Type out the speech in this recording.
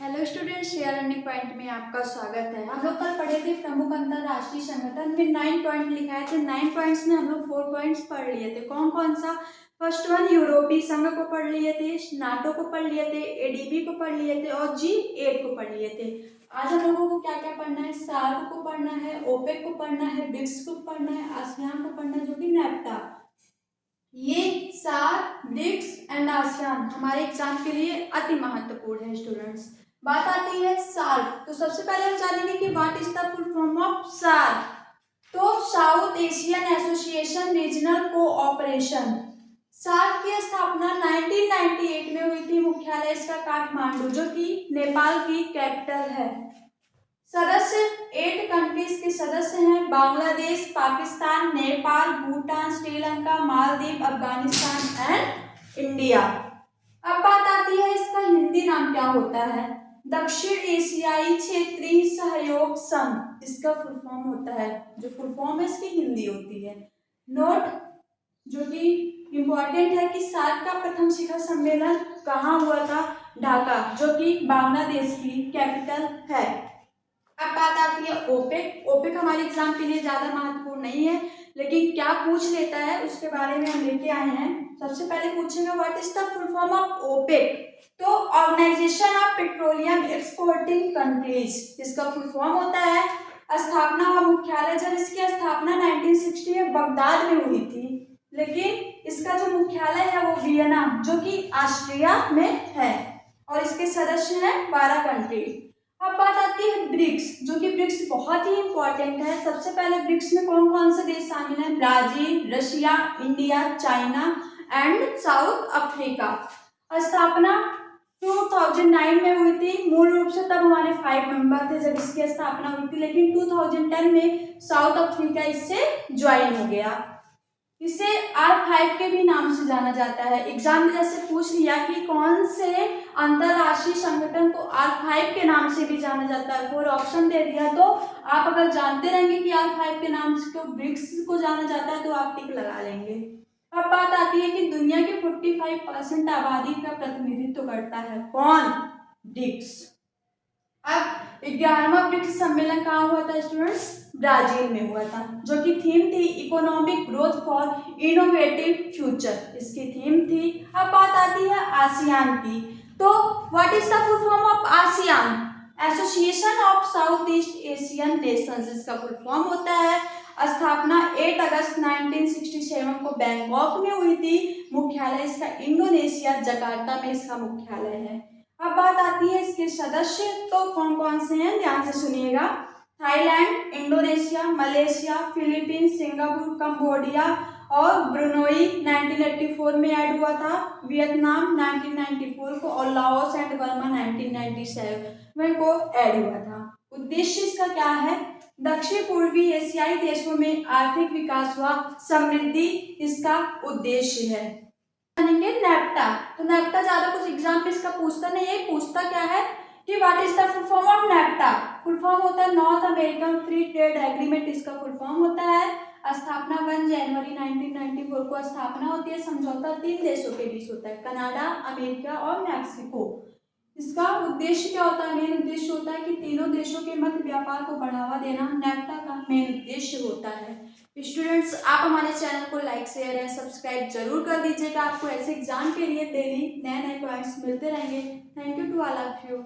Hello students, share earning point में आपका स्वागत है। हम लोग कल पढ़े थे प्रमुख अंतरराष्ट्रीय संगठन में 9 पॉइंट लिखाए थे। 9 पॉइंट्स में हम लोग 4 पॉइंट्स पढ़ लिए थे। कौन कौन सा? फर्स्ट वन यूरोपीय संघ को पढ़ लिए थे, नाटो को पढ़ लिए थे, एडीबी को पढ़ लिए थे और G8 को पढ़ लिए थे। आज हम लोगों को क्या क्या पढ़ना है? सार्क को पढ़ना है, ओपेक को पढ़ना है, ब्रिक्स को पढ़ना है, आसियान को पढ़ना है जो कि नेफ्टा। ये सार्क, ब्रिक्स एंड आसियान हमारे एग्जाम के लिए अति महत्वपूर्ण है स्टूडेंट्स। बात आती है सार्क, तो सबसे पहले हम जानेंगे कि what is the full form of SAARC. तो South Asian association regional cooperation. SAARC की स्थापना 1998 में हुई थी। मुख्यालय इसका काठमांडू जो कि नेपाल की कैपिटल है। सदस्य 8 कंट्रीज के सदस्य हैं: बांग्लादेश, पाकिस्तान, नेपाल, भूटान, श्रीलंका, मालदीव, अफगानिस्तान एंड इंडिया। अब बात आती है इसका हिंदी नाम क्या होता है? दक्षिण एशियाई क्षेत्रीय सहयोग संघ इसका फुल फॉर्म होता है। जो फुल फॉर्म है इसकी हिंदी होती है। नोट जो कि इम्पोर्टेंट है कि सार्क का प्रथम शिखर सम्मेलन कहाँ हुआ था? ढाका, जो कि बांग्लादेश की कैपिटल है। अब बात आती है ओपेक। ओपेक हमारे एग्जाम के लिए ज्यादा महत्वपूर्ण नहीं है, लेकिन क्या पूछ लेता है उसके बारे में हम लेके आए हैं। सबसे पहले पूछेगा what is the full form of OPEC. तो organisation of petroleum exporting countries इसका फुल फॉर्म होता है। स्थापना और मुख्यालय, जब इसकी स्थापना 1960 में बगदाद में हुई थी, लेकिन इसका जो मुख्यालय है वो वियना जो कि ऑस्ट्रिया में है और इसके सदस्य हैं 12 कंट्री। अब बात आती है ब्रिक्स, जो कि ब्रिक्स बहुत ही इंपॉर्टेंट है। सबसे पहले ब्रिक्स में कौन कौन से देश शामिल हैं? Brazil, Russia, India, China and south Africa. स्थापना 2009 में हुई थी। मूल रूप से तब हमारे 5 मेंबर थे जब इसकी स्थापना हुई थी, लेकिन 2010 में साउथ अफ्रीका इससे ज्वाइन हो गया। इसे R5 के भी नाम से जाना जाता है। एग्जाम में जैसे पूछ लिया कि कौन से अंतरराष्ट्रीय संगठन को R5 के नाम से भी जाना जाता है, और ऑप्शन दे दिया, तो आप अगर जानते रहेंगे कि R5 के नाम से तो ब्रिक्स को जाना जाता है तो आप टिक लगा लेंगे। अब बात आती है कि दुनिया की 45% आबादी का प्रतिनिधित्व करता है कौन? ब्रिक्स। अब 11वां ब्रिक्स सम्मेलन कहाँ हुआ था स्टूडेंट्स? ब्राजील में हुआ था, जो कि थीम थी economic growth for innovative future, इसकी थीम थी। अब बात आती है आसियान की। तो what is the full form of ASEAN? Association of south east Asian Nations इसका फुल फॉर्म होता है। स्थापना 8 अगस्त 1967 को बैंकॉक में हुई थी। मुख्यालय इसका इंडोनेशिया जकार्ता में इसका मुख्यालय है। अब बात आती है इसके सदस्य, तो कौन कौन से हैं ध्यान से सुनिएगा। Thailand, Indonesia, Malaysia, Philippines, Singapore, Cambodia और ब्रुनोई 1984 में ऐड हुआ था। वियतनाम 1994 को और लाओस एंड बर्मा 1997 को ऐड हुआ था। उद्देश्य इसका क्या है? दक्षिण पूर्वी एशियाई देशों में आर्थिक विकास व समृद्धि इसका उद्देश्य है। नेफ्टा, तो नेफ्टा ज्यादा कुछ एग्जाम में इसका पूछता नहीं है। पूछता क्या है कि what is the full form of NAFTA. Full form होता है North American free trade agreement, इसका फुल फॉर्म होता है। स्थापना 1 जनवरी 1994 को स्थापना होती है। समझौता 3 देशों के बीच होता है, कनाडा, अमेरिका और मैक्सिको। इसका उद्देश्य क्या होता है? मेन उद्देश्य होता है कि तीनों देशों के मध्य व्यापार को बढ़ावा देना नेफ्टा का मेन उद्देश्य होता है। स्टूडेंट्स, आप हमारे चैनल को लाइक, शेयर एंड सब्सक्राइब जरूर कर दीजिएगा। आपको ऐसे एग्जाम के लिए डेली नए नए पॉइंट्स मिलते रहेंगे। Thank you to all of you.